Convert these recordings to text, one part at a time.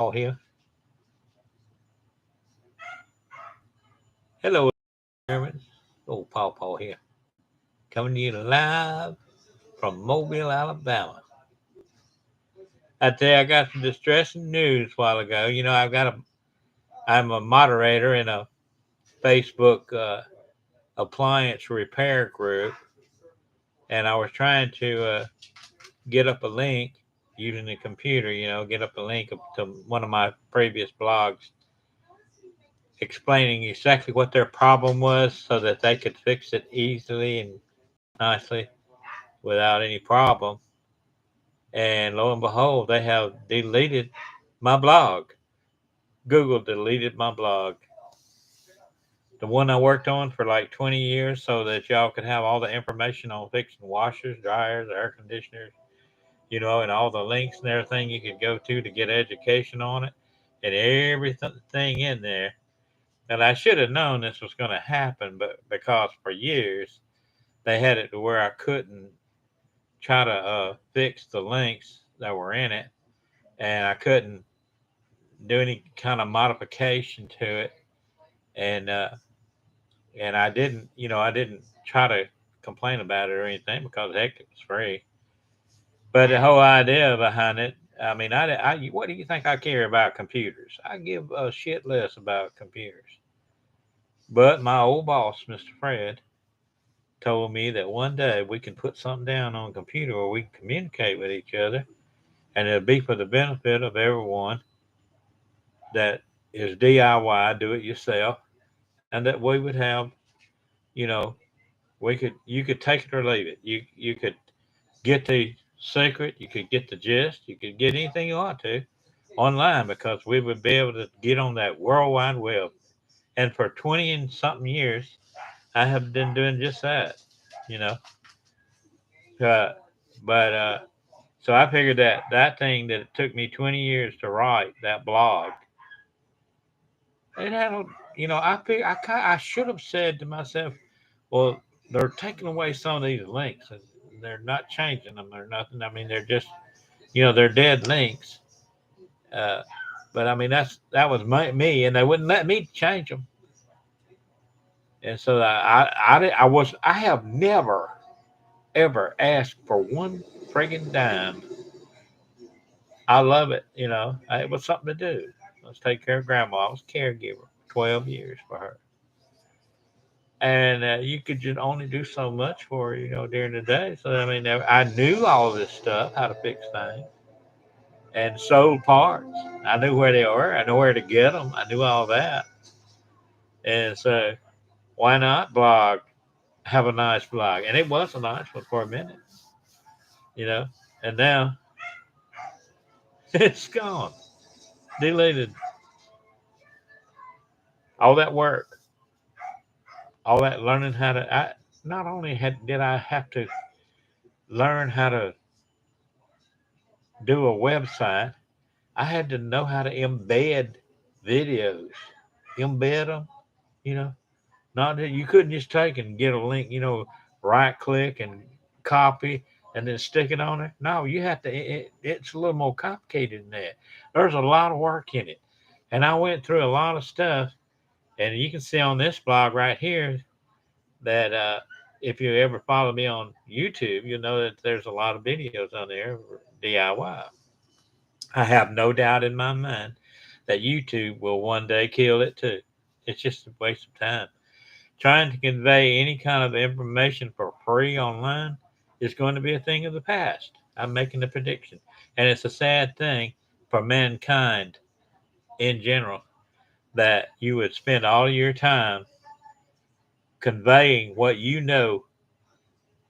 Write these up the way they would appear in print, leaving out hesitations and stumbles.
Paul here. Hello, German. Old Paul here. Coming to you live from Mobile, Alabama. I tell you, I got some distressing news a while ago. I'm a moderator in a Facebook appliance repair group, and I was trying to get up a link using the computer. Get up a link to one of my previous blogs explaining exactly what their problem was so that they could fix it easily and nicely without any problem. And lo and behold, they have deleted my blog. Google deleted my blog, the one I worked on for like 20 years, so that y'all could have all the information on fixing washers, dryers, air conditioners, and all the links and everything you could go to get education on it, and everything in there. And I should have known this was going to happen, but because for years they had it to where I couldn't try to fix the links that were in it, and I couldn't do any kind of modification to it, and I didn't try to complain about it or anything because heck, it was free. But the whole idea behind it, I mean, what do you think I care about computers? I give a shit less about computers. But my old boss, Mr. Fred, told me that one day we can put something down on a computer where we can communicate with each other, and it'll be for the benefit of everyone that is DIY, do it yourself, and that we would have, you know, you could take it or leave it. You could get the secret, you could get the gist, you could get anything you want to online because we would be able to get on that world wide web. And for 20 and something years, I have been doing just that, you know. Uh, but So I figured that that thing that it took me 20 years to write that blog, it had, I should have said to myself, well, they're taking away some of these links and they're not changing them or nothing. I mean, they're just, they're dead links. Uh, but I mean, that was me, and they wouldn't let me change them. And so I have never ever asked for one friggin' dime. I love it. It was something to do. Let's take care of grandma. I was a caregiver, 12 years for her. And you could just only do so much for her, during the day. So I mean, I knew all this stuff, how to fix things, and sold parts. I knew where they were. I knew where to get them. I knew all that. And so, why not blog? Have a nice blog, and it was a nice one for a minute, you know. And now it's gone, deleted. All that work, all that learning how to. Not only did I have to learn how to do a website, I had to know how to embed videos, embed them. You know, not that you couldn't just take and get a link. Right click and copy and then stick it on there. No, you have to. It's a little more complicated than that. There's a lot of work in it, and I went through a lot of stuff. And you can see on this blog right here that if you ever follow me on YouTube, you'll know that there's a lot of videos on there for DIY. I have no doubt in my mind that YouTube will one day kill it too. It's just a waste of time. Trying to convey any kind of information for free online is going to be a thing of the past. I'm making a prediction. And it's a sad thing for mankind in general that you would spend all your time conveying what you know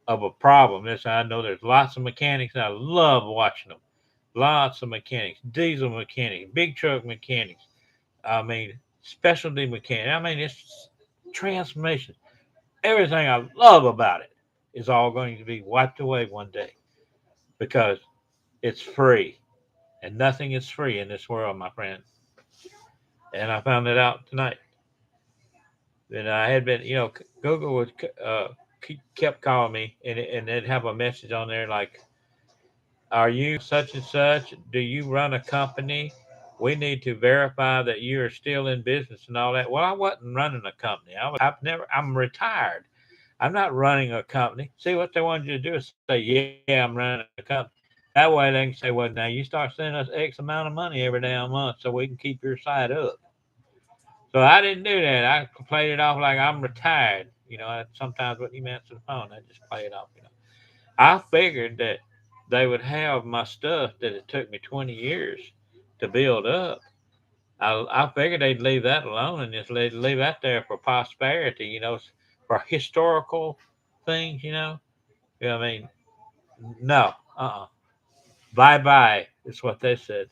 of a problem. This I know there's lots of mechanics, and I love watching them. Lots of mechanics, diesel mechanics, big truck mechanics. I mean, specialty mechanics. I mean, it's transformation. Everything I love about it is all going to be wiped away one day because it's free, and nothing is free in this world, my friend. And I found it out tonight. And I had been, Google was kept calling me, and they'd have a message on there like, "Are you such and such? Do you run a company? we need to verify that you are still in business and all that. Well, I wasn't running a company. I'm retired. I'm not running a company. See, what they wanted you to do is say, yeah, I'm running a company. That way they can say, well, now you start sending us X amount of money every damn month so we can keep your site up. So I didn't do that. I played it off like I'm retired. Sometimes when you answer the phone, I just play it off. I figured that they would have my stuff that it took me 20 years to build up. I figured they'd leave that alone and just leave that there for posterity, for historical things. I mean, no, bye bye is what they said.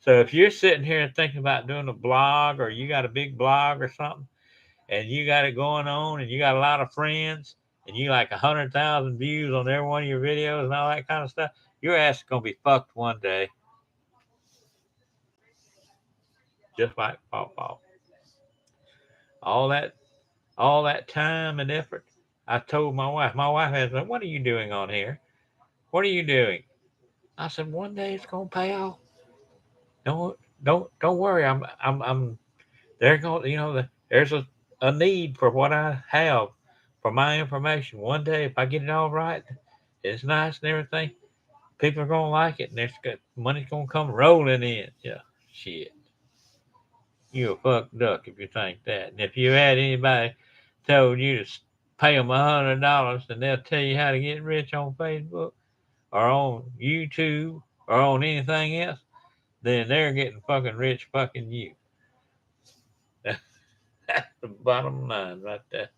So if you're sitting here and thinking about doing a blog, or you got a big blog or something, and you got it going on, and you got a lot of friends, and you like 100,000 views on every one of your videos and all that kind of stuff, your ass is gonna be fucked one day, just like Paw Paw. All that, all that time and effort. I told my wife. My wife asked me, "What are you doing on here? What are you doing?" I said, "One day it's gonna pay off. Don't worry. I'm They're going. There's a need for what I have for my information. One day, if I get it all right, it's nice and everything. People are gonna like it, and there's good money's gonna come rolling in." Yeah, shit. You a fuck duck if you think that. And if you had anybody told you to pay them $100 and they'll tell you how to get rich on Facebook or on YouTube or on anything else, then they're getting fucking rich fucking you. That's the bottom line right there.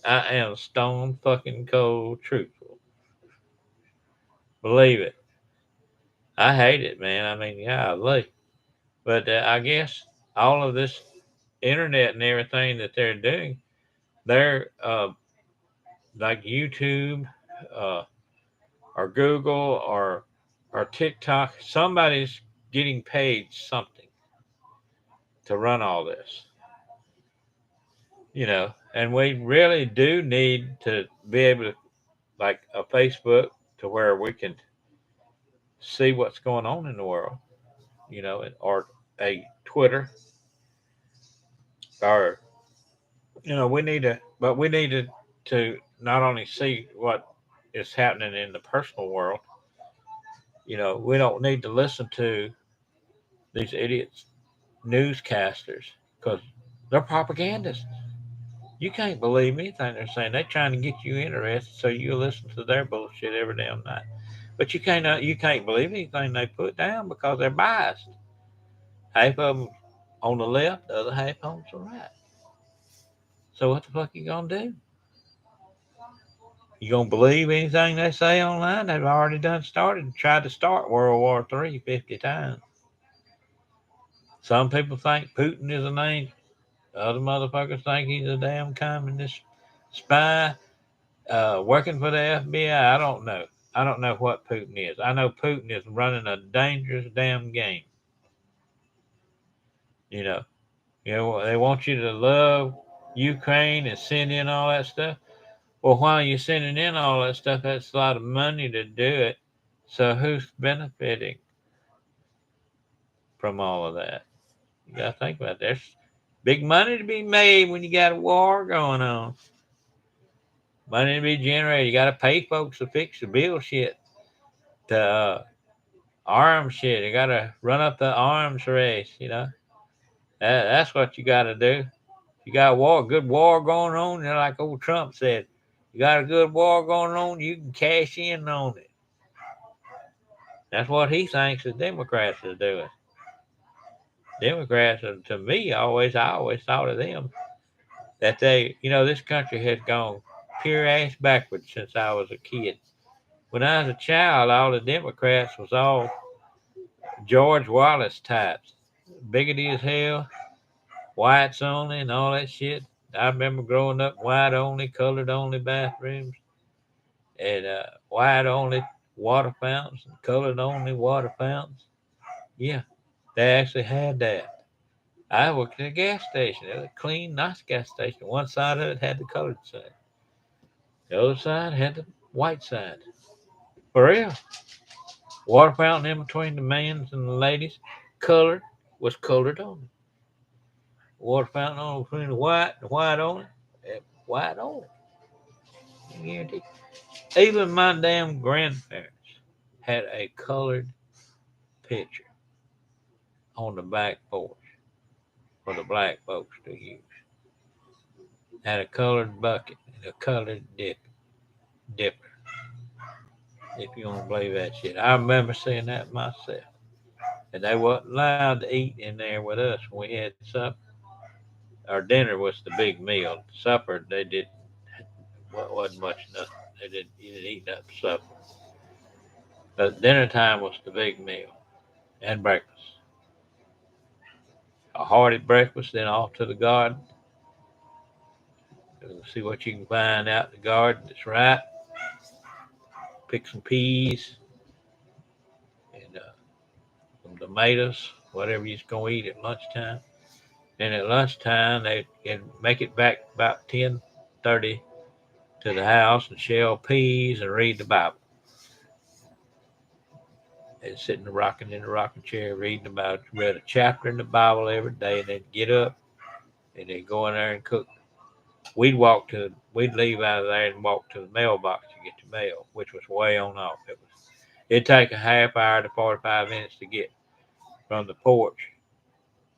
I am stone fucking cold truthful. Believe it. I hate it, man. I mean, golly. But I guess all of this internet and everything that they're doing, they're like YouTube, uh, or Google, or TikTok. Somebody's getting paid something to run all this, and we really do need to be able to, like a Facebook, to where we can see what's going on in the world, or a Twitter, or we need to, but we need to not only see what is happening in the personal world. We don't need to listen to these idiots newscasters because they're propagandists. You can't believe anything they're saying. They're trying to get you interested so you listen to their bullshit every damn night. But you can't believe anything they put down because they're biased. Half of them on the left, the other half on the right. So what the fuck you gonna do? You gonna believe anything they say online? They've already done started and tried to start World War III 50 times. Some people think Putin is an angel. Other motherfuckers think he's a damn communist spy working for the FBI. I don't know. I don't know what Putin is. I know Putin is running a dangerous damn game. You know, they want you to love Ukraine and send in all that stuff. Well, while you're sending in all that stuff, that's a lot of money to do it. So who's benefiting from all of that? You gotta think about that. There's big money to be made when you got a war going on. Money to be generated. You gotta pay folks to fix the bill shit, to arms shit. You gotta run up the arms race. That's what you gotta do. You got good war going on. Like old Trump said, you got a good war going on. You can cash in on it. That's what he thinks the Democrats are doing. Democrats, to me, I always thought of them that this country has gone pure ass backwards since I was a kid. When I was a child, all the Democrats was all George Wallace types, bigoted as hell, whites only, and all that shit. I remember growing up white only, colored only bathrooms, and white only water fountains, and colored only water fountains. Yeah, they actually had that. I worked at a gas station. It was a clean, nice gas station. One side of it had the colored side. The other side had the white side. For real. Water fountain in between the men's and the ladies, colored, was colored on it. Water fountain on between the white on it, white on it. I guarantee. Even my damn grandparents had a colored picture on the back porch for the black folks to use. Had a colored bucket and a colored dipper. If you want to believe that shit, I remember seeing that myself. And they wasn't allowed to eat in there with us when we had supper. Our dinner was the big meal. Supper they did wasn't much nothing. You didn't eat nothing for supper. But dinner time was the big meal and breakfast. A hearty breakfast, then off to the garden. See what you can find out in the garden that's right. Pick some peas and some tomatoes, whatever you're going to eat at lunchtime. And at lunchtime, they can make it back about 10:30 to the house and shell peas and read the Bible. And sitting rocking in the rocking chair, reading about read a chapter in the Bible every day, and then get up and then go in there and cook. We'd leave out of there and walk to the mailbox to get the mail, which was way on off. It'd take a half hour to 45 minutes to get from the porch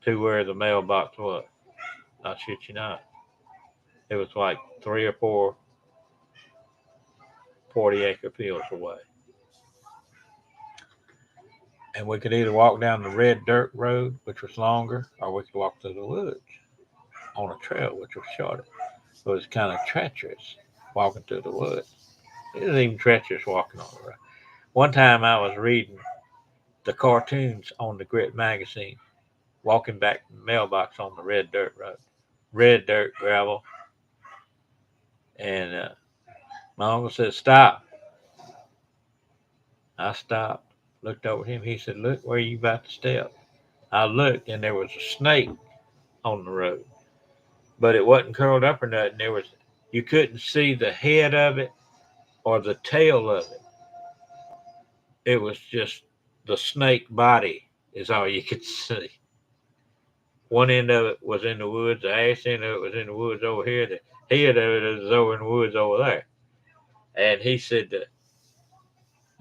to where the mailbox was. I shit you not. It was like 3 or 4 40-acre fields away. And we could either walk down the red dirt road, which was longer, or we could walk through the woods on a trail, which was shorter. So it was kind of treacherous walking through the woods. It was even treacherous walking on the road. One time I was reading the cartoons on the Grit magazine, walking back to the mailbox on the red dirt road. Red dirt, gravel. And my uncle said, "Stop." I stopped, looked over at him. He said, "Look where you about to step." I looked, and there was a snake on the road, but it wasn't curled up or nothing. You couldn't see the head of it or the tail of it. It was just the snake body is all you could see. One end of it was in the woods, the ass end of it was in the woods over here, the head of it is over in the woods over there. And he said,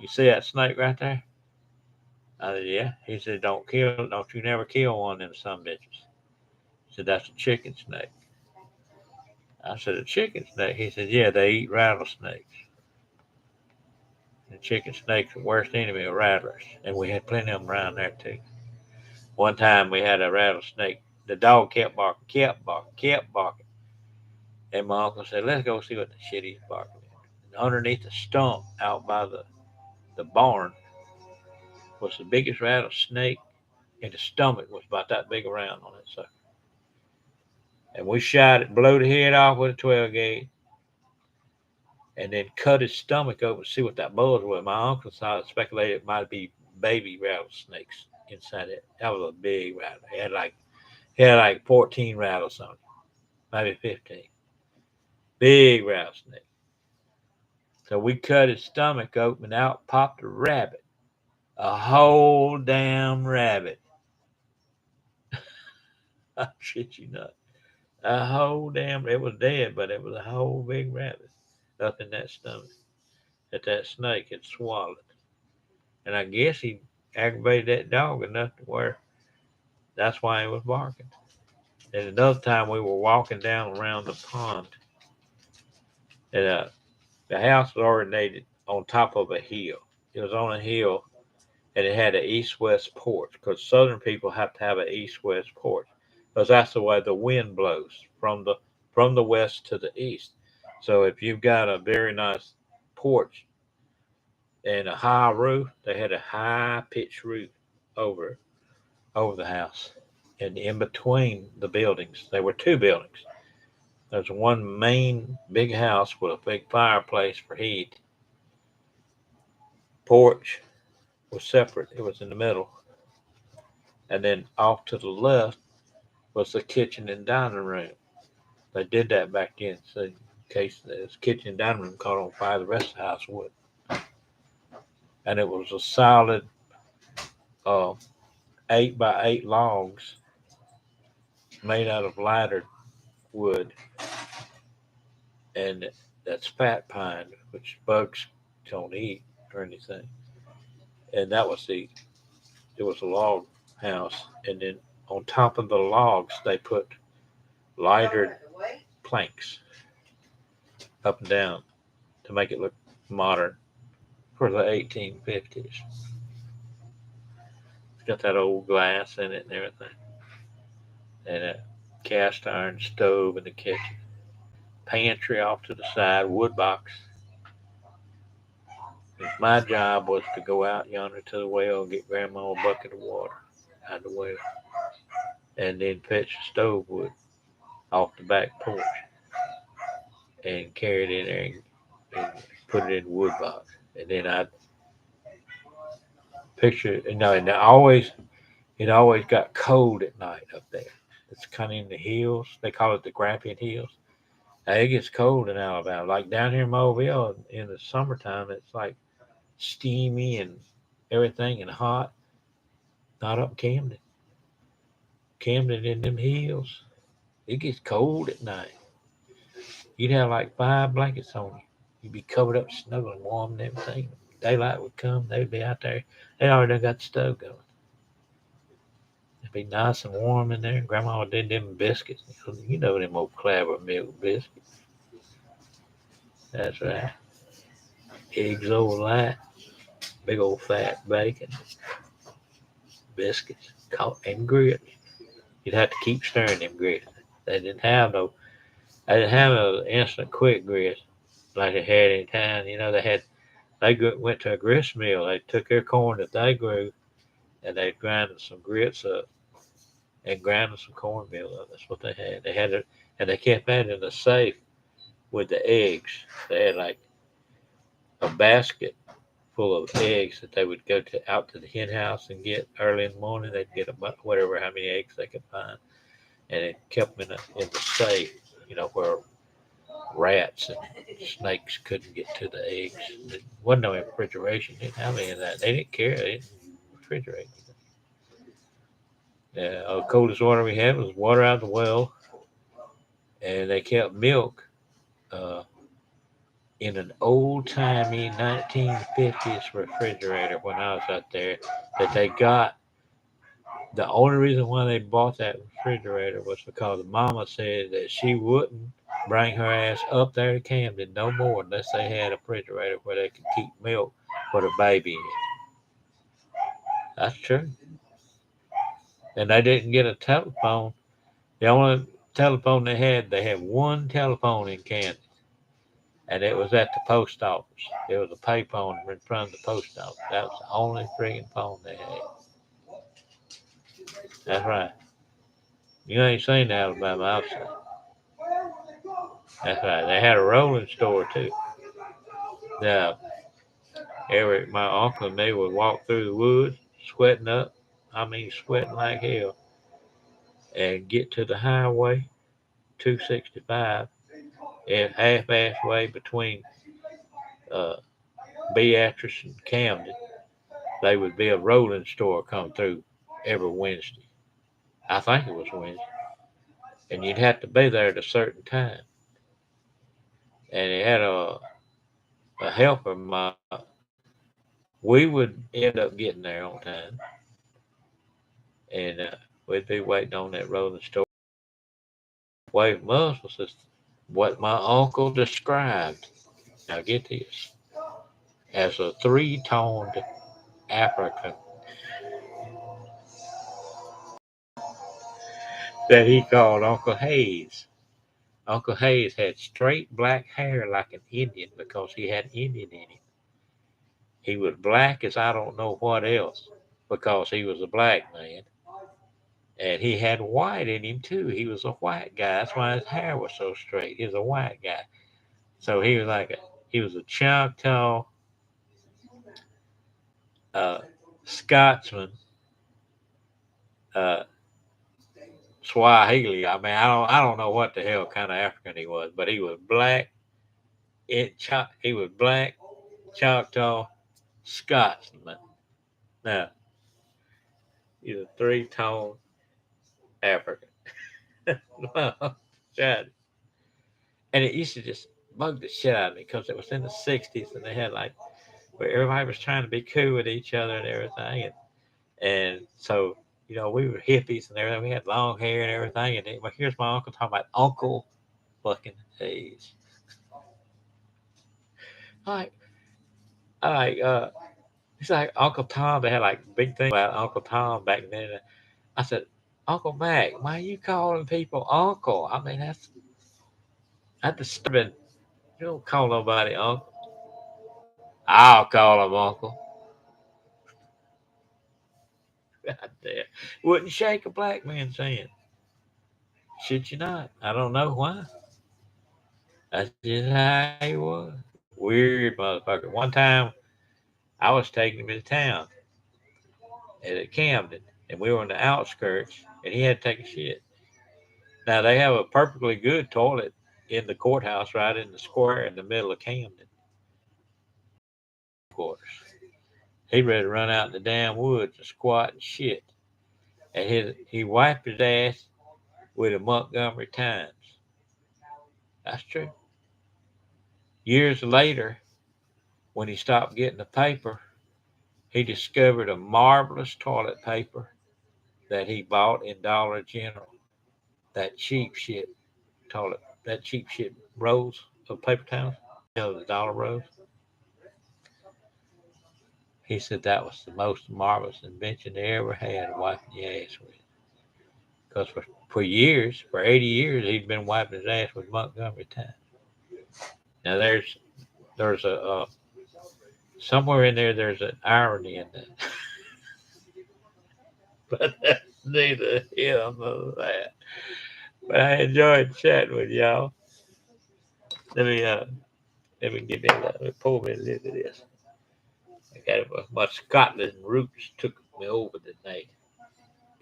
"You see that snake right there?" I said, "Yeah." He said, don't you never kill one of them some bitches." He said, "That's a chicken snake." I said, "A chicken snake?" He said, "Yeah, they eat rattlesnakes. And chicken snakes are the worst enemy of rattlers." And we had plenty of them around there too. One time we had a rattlesnake. The dog kept barking, kept barking, kept barking. And my uncle said, "Let's go see what the shit he's barking at." And underneath the stump out by the barn was the biggest rattlesnake, and the stomach was about that big around on it. So, and we shot it, blew the head off with a 12 gauge, and then cut his stomach open to see what that buzz was. My uncle speculated it might be baby rattlesnakes inside it. That was a big rattle. He had like 14 rattles on it, maybe 15. Big rattlesnake. So we cut his stomach open, and out popped a rabbit. A whole damn rabbit. I shit you not. A whole damn, it was dead, but it was a whole big rabbit up in that stomach that snake had swallowed. And I guess he aggravated that dog enough to where that's why he was barking. And another time we were walking down around the pond, and the house was originated on top of a hill. It was on a hill, and it had an east-west porch because Southern people have to have an east-west porch because that's the way the wind blows from the west to the east. So if you've got a very nice porch and a high roof, they had a high pitched roof over over the house. And in between the buildings, there were two buildings. There's one main big house with a big fireplace for heat. Porch was separate. It was in the middle. And then off to the left was the kitchen and dining room. They did that back then, so in case the kitchen and dining room caught on fire, the rest of the house would. And it was a solid uh, 8 by 8 logs made out of lighter wood, and that's fat pine, which bugs don't eat or anything. And that was it was a log house, and then on top of the logs they put lighter planks up and down to make it look modern for the 1850s. It's got that old glass in it and everything, and a cast iron stove in the kitchen, pantry off to the side, wood box. My job was to go out yonder to the well and get Grandma a bucket of water out of the well, and then fetch the stove wood off the back porch and carry it in there and put it in the wood box. And then I'd picture, and it always got cold at night up there. It's kind of in the hills. They call it the Grampian Hills. Now, it gets cold in Alabama. Like down here in Mobile in the summertime, it's like steamy and everything and hot. Not up Camden. Camden in them hills, it gets cold at night. You'd have like 5 blankets on you. You'd be covered up, snuggling, warm and everything. Daylight would come, they'd be out there. They already done got the stove going. It'd be nice and warm in there. Grandma did them biscuits. You know them old clabber milk biscuits. That's right. Eggs over light, big old fat bacon, biscuits, and grits. You'd have to keep stirring them grits. They didn't have no. They didn't have an instant quick grits like they had in town. Went to a grist mill. They took their corn that they grew and they grinded some grits up and grinded some cornmeal up. That's what they had. They had it, and they kept that in the safe with the eggs. They had like a basket full of eggs that they would go to out to the hen house and get early in the morning. They'd get whatever how many eggs they could find, and it kept them in the safe. Where rats and snakes couldn't get to the eggs. There wasn't no refrigeration. Didn't have any of that. They didn't care. They didn't refrigerate anything. The coldest water we had was water out of the well, and they kept milk uh, in an old timey 1950s refrigerator when I was out there. That they got. The only reason why they bought that refrigerator was because Mama said that she wouldn't bring her ass up there to Camden no more unless they had a refrigerator where they could keep milk for the baby in. That's true. And they didn't get a telephone. The only telephone they had one telephone in Camden, and it was at the post office. It was a payphone in front of the post office. That was the only friggin' phone they had. That's right. You ain't seen Alabama outside. That's right. They had a rolling store too. Now, my uncle and they would walk through the woods, sweating up. I mean, sweating like hell, and get to the highway 265 and half-ass way between uh, Beatrice and Camden. They would be a rolling store come through every Wednesday. I think it was Wednesday, and you'd have to be there at a certain time. And it had a helper. We would end up getting there on time, and we'd be waiting on that rolling store. Wave muscles is what my uncle described. Now get this, as a three-toned African that he called Uncle Hayes. Uncle Hayes had straight black hair like an Indian because he had Indian in him. He was black as I don't know what else because he was a black man. And he had white in him too. He was a white guy. That's why his hair was so straight. He was a white guy. So he was a Choctaw uh, Scotsman, uh, Swahili. I mean, I don't know what the hell kind of African he was, but he was black. He was black, Choctaw, Scotsman. Now, He's a three-tone African. Well, shit. And it used to just bug the shit out of me because it was in the 60s and they had like, where everybody was trying to be cool with each other and everything. And so, we were hippies and everything. We had long hair and everything. And well, here's my uncle talking about Uncle fucking Hayes. Like, he's like Uncle Tom. They had like big thing about Uncle Tom back then. I said, Uncle Mac, why are you calling people Uncle? I mean, that's disturbing. You don't call nobody Uncle. I'll call him Uncle. God damn. Wouldn't shake a black man's hand. Should you not? I don't know why. That's just how he was. Weird motherfucker. One time I was taking him to town at Camden, and we were on the outskirts, and he had to take a shit. Now they have a perfectly good toilet in the courthouse, right in the square in the middle of Camden. Of course, he ready to run out in the damn woods and squat and shit. And he wiped his ass with a Montgomery Times. That's true. Years later, when he stopped getting the paper, he discovered a marvelous toilet paper that he bought in Dollar General. That cheap shit toilet, that cheap shit rolls of paper towels, the dollar rolls. He said that was the most marvelous invention they ever had, wiping your ass with. Because for years, for 80 years, he'd been wiping his ass with Montgomery Times. Now there's a somewhere in there there's an irony in that, but that's neither here nor that. But I enjoyed chatting with y'all. Let me uh let me get in. Let me pull me a little of this. I got my Scotland roots took me over tonight.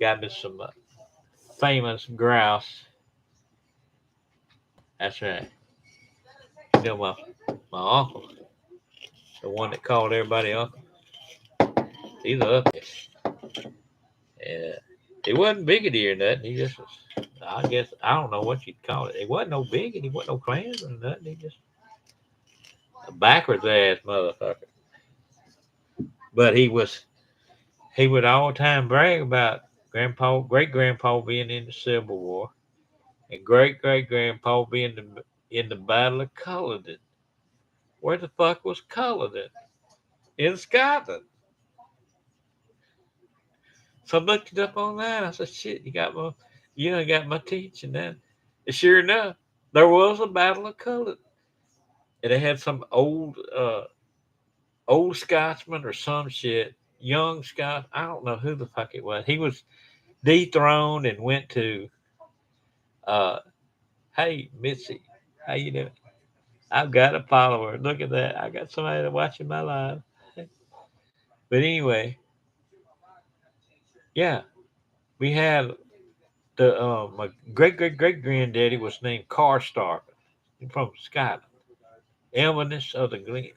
Got me some famous grouse. That's right. My uncle, the one that called everybody uncle, he's up there. And he wasn't biggity or nothing. He just was, I guess, I don't know what you'd call it. He wasn't no bigot. He wasn't no clan or nothing. He just a backwards ass motherfucker. But he would all the time brag about great grandpa being in the Civil War and great grandpa being in the Battle of Culloden. Where the fuck was Culloden? In Scotland. So I looked it up online. I said, shit, you done got my teaching then. And sure enough, there was a Battle of Culloden. And they had some old Scotsman or some shit, young Scot. I don't know who the fuck it was. He was dethroned and went to, uh, hey, Mitzi, how you doing? I've got a follower. Look at that. I got somebody watching my live. But anyway, yeah, we had my great granddaddy was named Carstar from Scotland, Inverness of the Glen,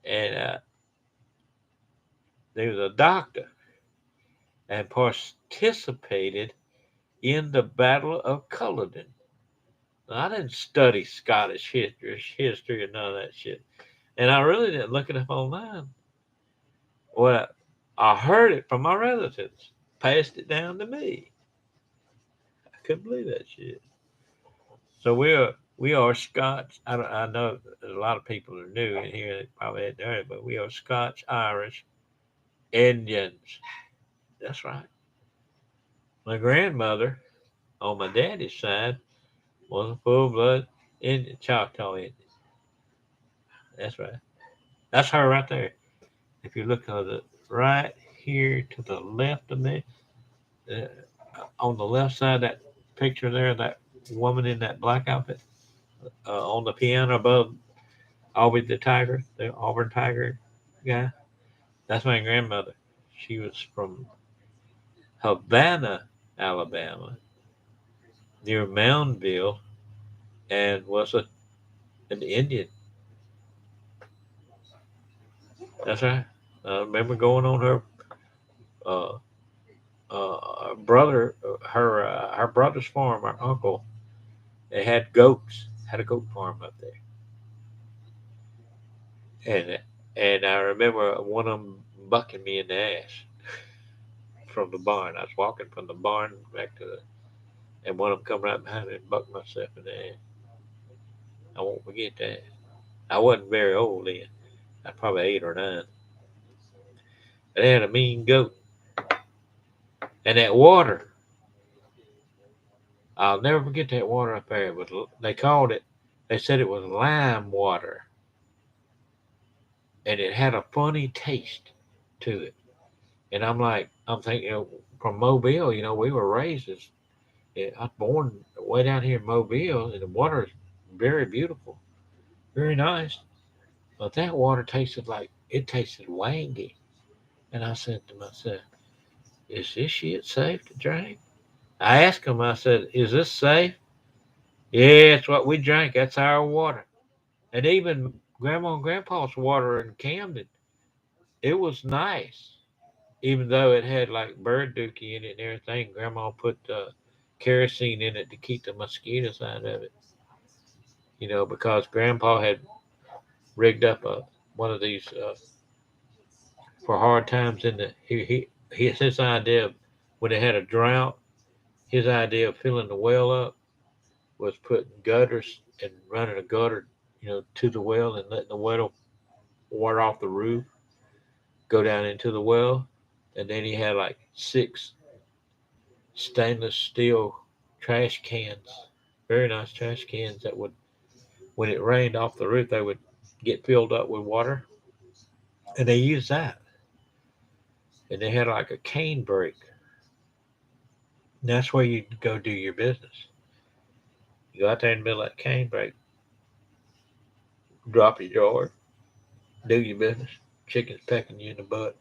and he was a doctor and participated in the Battle of Culloden. Now, I didn't study Scottish history, or none of that shit, and I really didn't look it up online. Well, I heard it from my relatives, passed it down to me. I couldn't believe that shit. So we are Scots. I know there's a lot of people who are new in here that probably hadn't heard it, but we are Scotch Irish Indians. That's right. My grandmother on my daddy's side was a full blood Indian, Choctaw Indian. That's right. That's her right there. If you look on the right here to the left of me, uh, on the left side of that picture there, that woman in that black outfit on the piano above Aubrey the Tiger, the Auburn Tiger guy. That's my grandmother. She was from Havana, Alabama, near Moundville, and was an Indian. That's right. I remember going on her brother, her brother's farm, our uncle, they had goats, had a goat farm up there, and I remember one of them bucking me in the ass from the barn. I was walking from the barn back to the, and one of them come right behind me and bucked myself in the ass. I won't forget that. I wasn't very old then. I was probably 8 or 9. They had a mean goat, and that water. I'll never forget that water up there. It was, they called it. They said it was lime water, and it had a funny taste to it. And I'm like, I'm thinking, from Mobile, we were raised as, I was born way down here in Mobile, and the water is very beautiful, very nice. But that water tasted like it tasted wangy. And I said to myself, is this shit safe to drink? I asked him, I said, is this safe? Yeah, it's what we drink. That's our water. And even Grandma and Grandpa's water in Camden, it was nice. Even though it had like bird dookie in it and everything, Grandma put kerosene in it to keep the mosquitoes out of it. Because Grandpa had rigged up one of these for hard times in the his idea of when they had a drought. His idea of filling the well up was putting gutters and running a gutter, to the well and letting the water off the roof go down into the well. And then he had like 6 stainless steel trash cans, very nice trash cans that would, when it rained off the roof, they would get filled up with water. And they used that. And they had like a cane break. And that's where you go do your business. You go out there in the middle of that cane break, drop your yard, do your business. Chickens pecking you in the butt,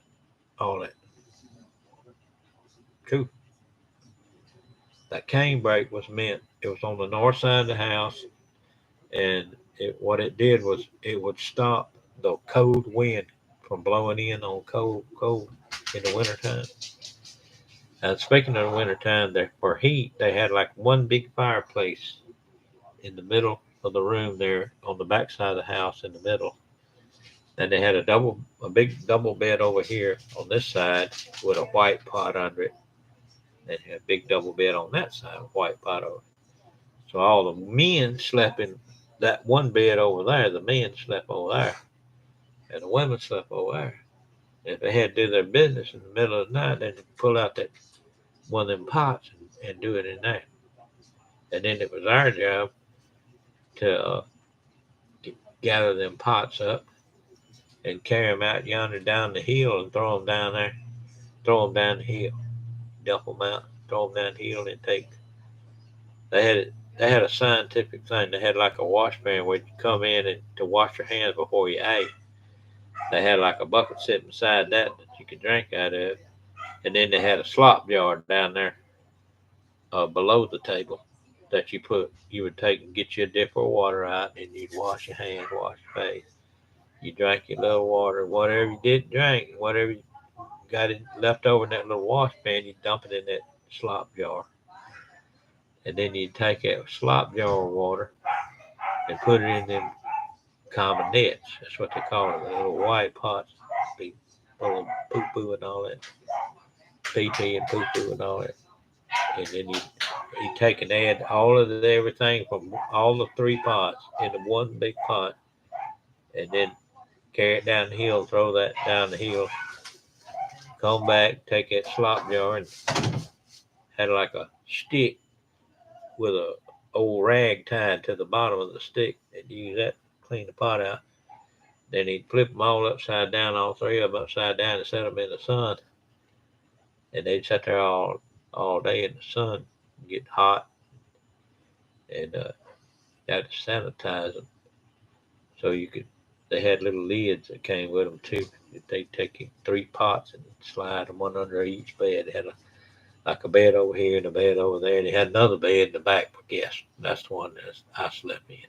all that. Cool. That cane break was meant, it was on the north side of the house, and what it did was it would stop the cold wind from blowing in on cold in the wintertime. And speaking of the wintertime, there for heat, they had like one big fireplace in the middle of the room there on the back side of the house in the middle. And they had a big double bed over here on this side with a white pot under it. They had a big double bed on that side, a white pot over. So all the men slept in that one bed over there. The men slept over there, and the women slept over there. If they had to do their business in the middle of the night, they'd pull out that one of them pots and do it in there. And then it was our job to gather them pots up and carry them out yonder down the hill and throw them down there, throw them down the hill, dump them out, throw them down the hill, and take. They had a scientific thing. They had like a washpan where you come in and to wash your hands before you ate. They had like a bucket sitting beside that you could drink out of, and then they had a slop jar down there below the table that you would take and get you a dipper of water out, and you'd wash your hands, wash your face. You drank your little water, whatever you did drink, whatever you got it left over in that little washpan, you dump it in that slop jar. And then you take that slop jar of water and put it in them common nets. That's what they call it, the little white pots, be full of poo poo and all that, pee pee and poo poo and all that. And then you take and add all of everything from all the 3 pots into one big pot, and then carry it down the hill, throw that down the hill, come back, take that slop jar and had like a stick with a old rag tied to the bottom of the stick, and use that to clean the pot out. Then he'd flip them all upside down, all 3 of them upside down, and set them in the sun. And they'd sit there all day in the sun, get hot, and had to sanitize them. So you could. They had little lids that came with them too. They'd take 3 pots and slide them one under each bed. They had like a bed over here and a bed over there. And they had another bed in the back for guests. That's the one that I slept in.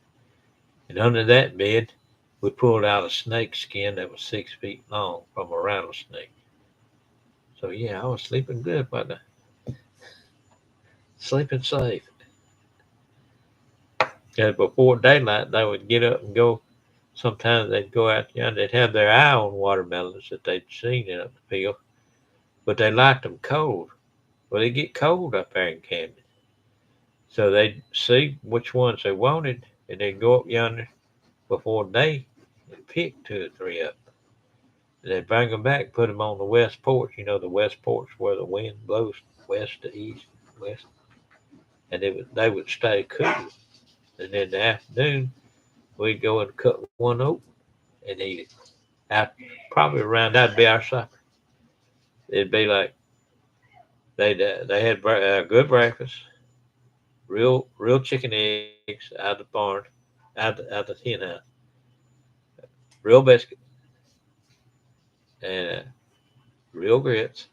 And under that bed, we pulled out a snake skin that was 6 feet long from a rattlesnake. So yeah, I was sleeping good by the sleeping safe. And before daylight, they would get up and go. Sometimes they'd go out there and they'd have their eye on watermelons that they'd seen in the field, but they liked them cold. Well, they get cold up there in Camden. So they'd see which ones they wanted, and they'd go up yonder before day and pick two or three up. And they'd bring them back, put them on the west porch. You know, the west porch where the wind blows west to east, west, and they would stay cool. And in the afternoon, we'd go and cut one open and eat it. Out, probably around that'd be our supper. It'd be like they had good breakfast, real chicken eggs out of the barn, out the hen house, real biscuit, and real grits,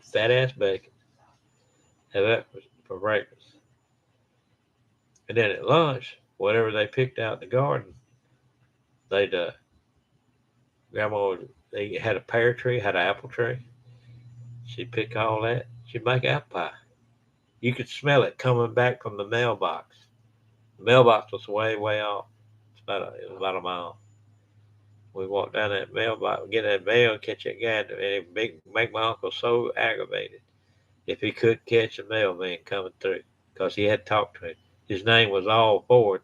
fat ass bacon. Have that for breakfast, and then at lunch, whatever they picked out in the garden, they'd grandma they had a pear tree, had an apple tree. She'd pick all that. She'd make apple pie. You could smell it coming back from the mailbox. The mailbox was way off. It was about a mile. We walked down that mailbox, get that mail, catch that guy, and it make my uncle so aggravated if he could catch a mailman coming through, because he had talked to him. His name was All Ford,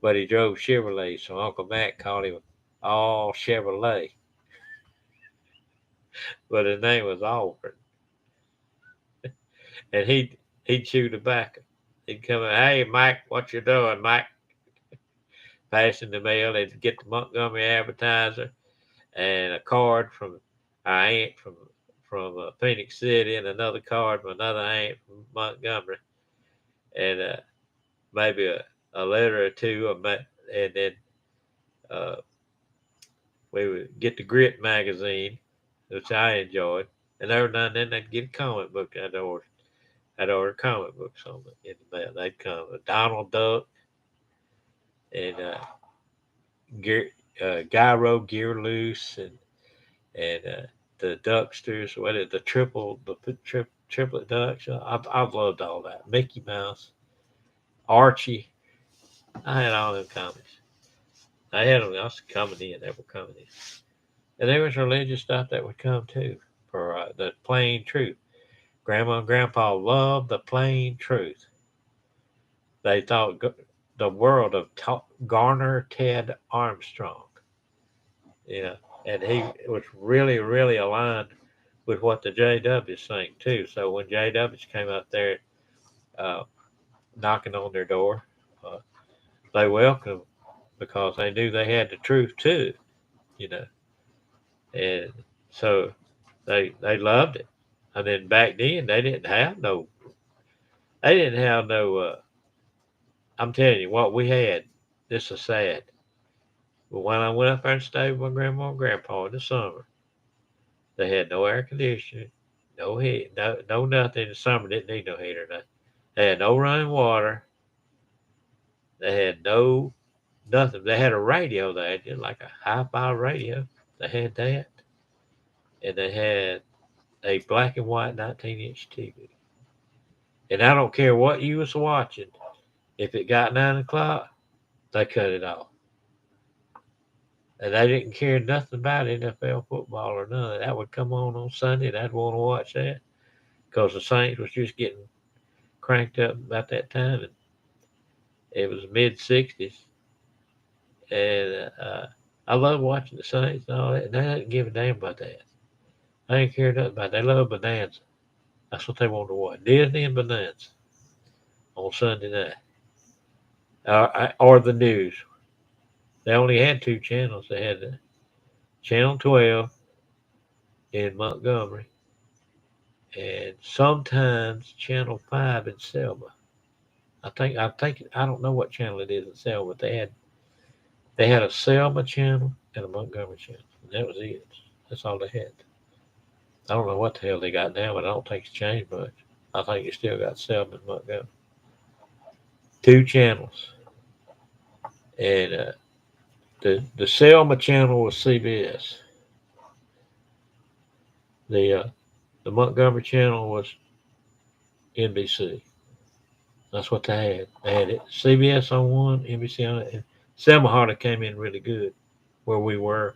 but he drove Chevrolet, so Uncle Mac called him All Chevrolet, but his name was Alfred, and he'd chew tobacco. He'd come in, hey Mike, what you doing, Mike? Passing the mail, they'd get the Montgomery Advertiser and a card from our aunt from Phoenix City, and another card from another aunt from Montgomery, and maybe a letter or two, and then uh, we would get the Grit magazine, which I enjoyed, and every now and then they'd get a comic book. I'd order comic books on it in the mail. They'd come Donald Duck and Gyro Gear Loose and the Ducksters, the triplet ducks. I've loved all that. Mickey Mouse, Archie. I had all them comics. I had them. I was coming in. They were coming in, and there was religious stuff that would come too for the plain truth. Grandma and Grandpa loved the plain truth. They thought the world of Garner Ted Armstrong. You know, and he was really aligned with what the JWs think too. So when JWs came up there uh, knocking on their door, uh, they welcomed them because they knew they had the truth too. You know, and so they loved it. And then back then they didn't have no. I'm telling you what we had. This is sad. But when I went up there and stayed with my grandma and grandpa in the summer, they had no air conditioning, no heat, no nothing. In the summer didn't need no heater or nothing. They had no running water. They had no nothing. They had a radio. They had just like a hi-fi radio. They had that, and they had a black and white 19-inch TV. And I don't care what you was watching. If it got 9 o'clock, they cut it off. And they didn't care nothing about NFL football or none of that. That would come on Sunday, and I'd want to watch that because the Saints was just getting cranked up about that time, and it was mid '60s, and I love watching the Saints and all that. And they didn't give a damn about that. They didn't care nothing about that. They love Bonanza. That's what they wanted to watch. Disney and Bonanza on Sunday night, or the news. They only had two channels. They had the Channel 12 in Montgomery, and sometimes Channel 5 in Selma. I don't know what channel it is in Selma, but they had a Selma channel and a Montgomery channel. And that was it. That's all they had. I don't know what the hell they got now, but I don't think it's changed much. I think it still got Selma and Montgomery. Two channels. And the Selma channel was CBS. The the Montgomery channel was NBC. That's what they had. They had it. CBS on one, NBC on it. And Selma Harder came in really good where we were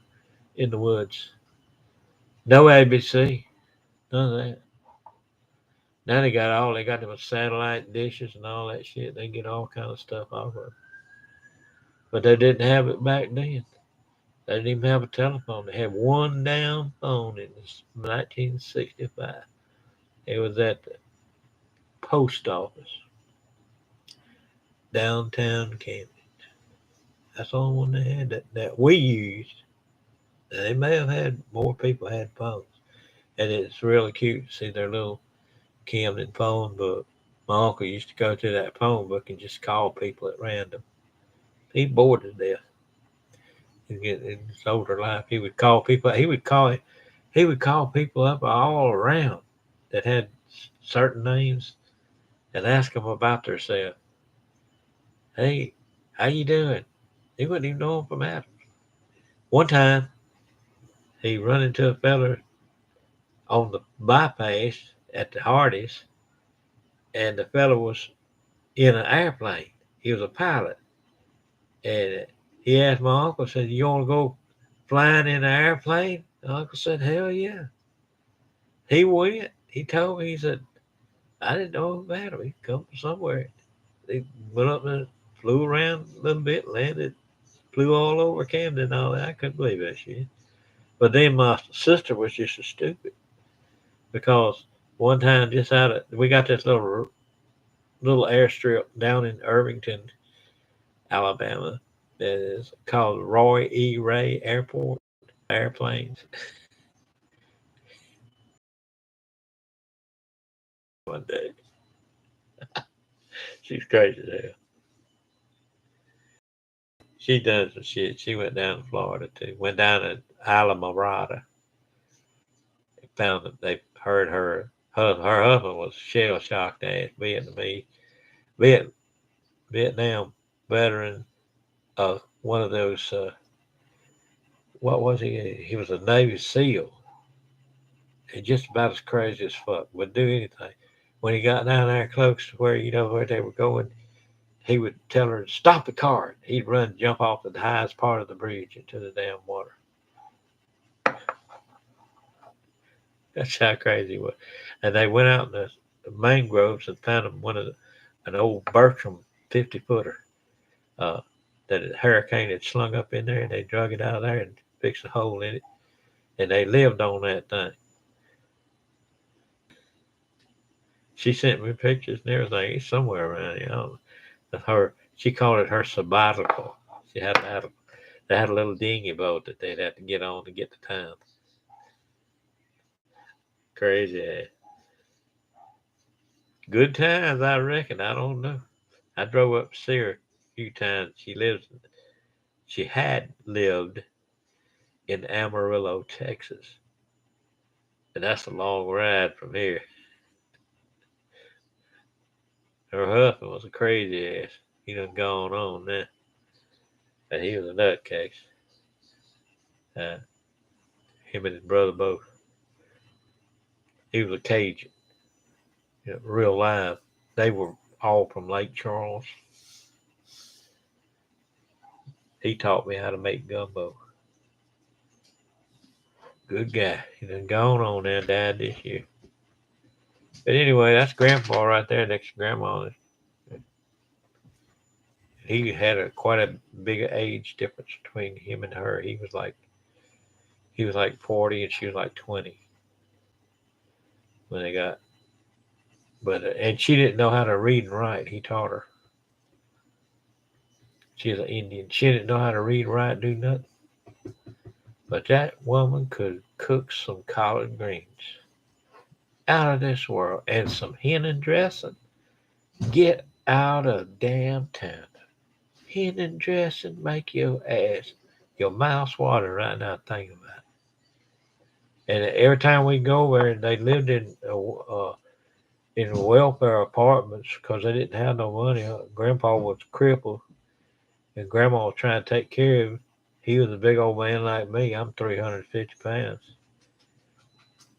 in the woods. No ABC, none of that. Now they got them satellite dishes and all that shit. They get all kind of stuff off of it. But they didn't have it back then. They didn't even have a telephone. They had one damn phone in 1965. It was at the post office, downtown Camden. That's the only one they had that we used. They may have had more people had phones. And it's really cute to see their little Camden phone book. My uncle used to go to that phone book and just call people at random. He bored to death. In his older life, he would call people. He would call people up all around that had certain names and ask them about themselves. Hey, how you doing? He wouldn't even know them from Adam. One time, he run into a feller on the bypass at the Hardee's, and the fella was in an airplane. He was a pilot, and he asked my uncle, said, "You want to go flying in an airplane?" The uncle said, "Hell yeah." He went. He told me, he said, "I didn't know about him. He come from somewhere." They went up and flew around a little bit, landed, flew all over Camden and all that. I couldn't believe that shit. But then my sister was just as stupid because one time, just out of, we got this little airstrip down in Irvington, Alabama, that is called Roy E. Ray Airport. Airplanes. One day, she's crazy there. She done some shit. She went down to Florida too. Went down to Isla Morada. Found that they heard her husband was shell shocked ass Vietnamese Viet, Vietnam veteran of one of those. What was he? He was a Navy SEAL. And just about as crazy as fuck. Would do anything. When he got down there close to where where they were going, he would tell her to stop the car. He'd run, jump off the highest part of the bridge into the damn water. That's how crazy it was. And they went out in the mangroves and found him an old Bertram 50-footer uh, that a hurricane had slung up in there, and they drug it out of there and fixed a hole in it, and they lived on that thing. She sent me pictures and everything. It's somewhere around here. I don't know. Her, she called it her sabbatical. She had to have they had a little dinghy boat that they'd have to get on to get to town. Crazy ass. Good times, I reckon. I don't know. I drove up to see her a few times. She had lived in Amarillo, Texas. And that's a long ride from here. Her husband was a crazy ass. He done gone on now. But he was a nutcase. Uh, him and his brother both. He was a Cajun, real live. They were all from Lake Charles. He taught me how to make gumbo. Good guy. He done gone on now, died this year. But anyway, that's Grandpa right there next to Grandma. He had quite a big age difference between him and her. He was like 40 and she was like 20 when they got. But and she didn't know how to read and write. He taught her. She was an Indian. She didn't know how to read, write, do nothing. But that woman could cook some collard greens out of this world and some hen and dressing. Get out of damn town. Hen and dressing make your mouth water right now thinking about it. And every time we go there, they lived in welfare apartments because they didn't have no money. Grandpa was crippled, and Grandma was trying to take care of him. He was a big old man like me. I'm 350 pounds.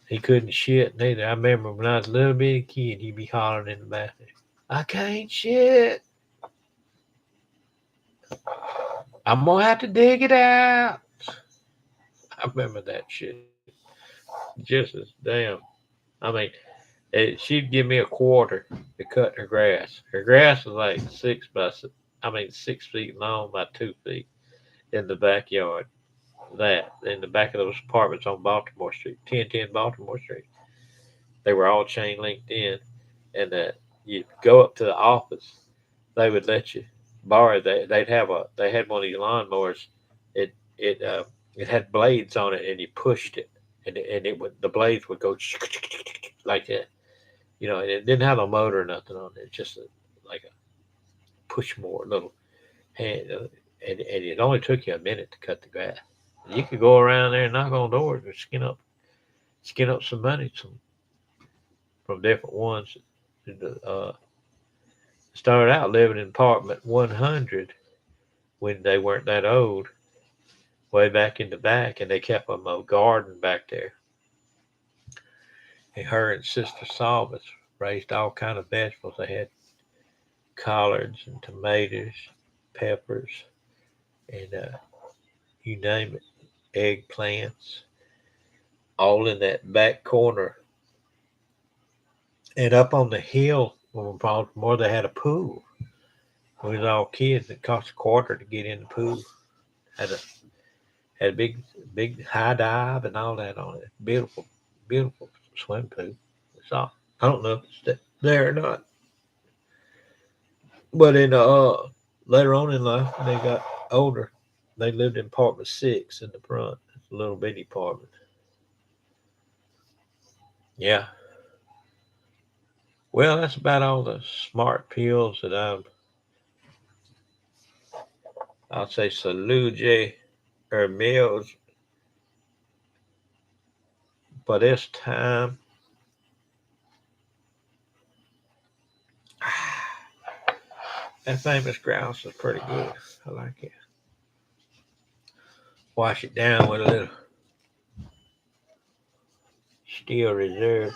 He couldn't shit neither. I remember when I was a little bitty kid, he'd be hollering in the bathroom, I can't shit. I'm gonna have to dig it out. I remember that shit just as damn. I mean, she'd give me a quarter to cut her grass. Her grass was like 6 feet long by 2 feet in the backyard. That in the back of those apartments on Baltimore Street, 1010 Baltimore Street. They were all chain linked in, and you go up to the office. They would let you borrow. They had one of these lawnmowers. It had blades on it, and you pushed it, and it would the blades would go like that. And it didn't have a motor or nothing on it. It's just like a push more little hand, and it only took you a minute to cut the grass. You could go around there and knock on doors and skin up some money from different ones. Uh, Started out living in apartment 100 when they weren't that old, way back in the back, and they kept them a garden back there. And her and Sister Salvas raised all kind of vegetables. They had collards and tomatoes, peppers, and you name it, eggplants, all in that back corner. And up on the hill from Baltimore, they had a pool. We was all kids. It cost a quarter to get in the pool. Had a had a big high dive and all that on it. Beautiful, beautiful swim pool. It's all. I don't know if it's there or not, but in later on in life, when they got older, they lived in apartment 6 in the front. It's a little bitty apartment. Yeah. Well, that's about all the smart pills that I'll say salute or meals for this time. That famous grouse is pretty good. I like it. Wash it down with a little steel reserve.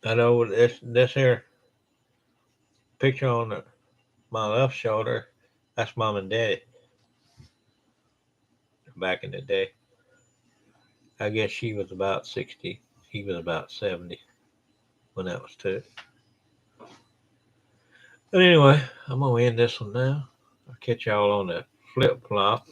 I know this here picture on my left shoulder. That's mom and daddy back in the day. I guess she was about 60. He was about 70 when that was took. But anyway, I'm gonna end this one now. I'll catch y'all on the flip flop.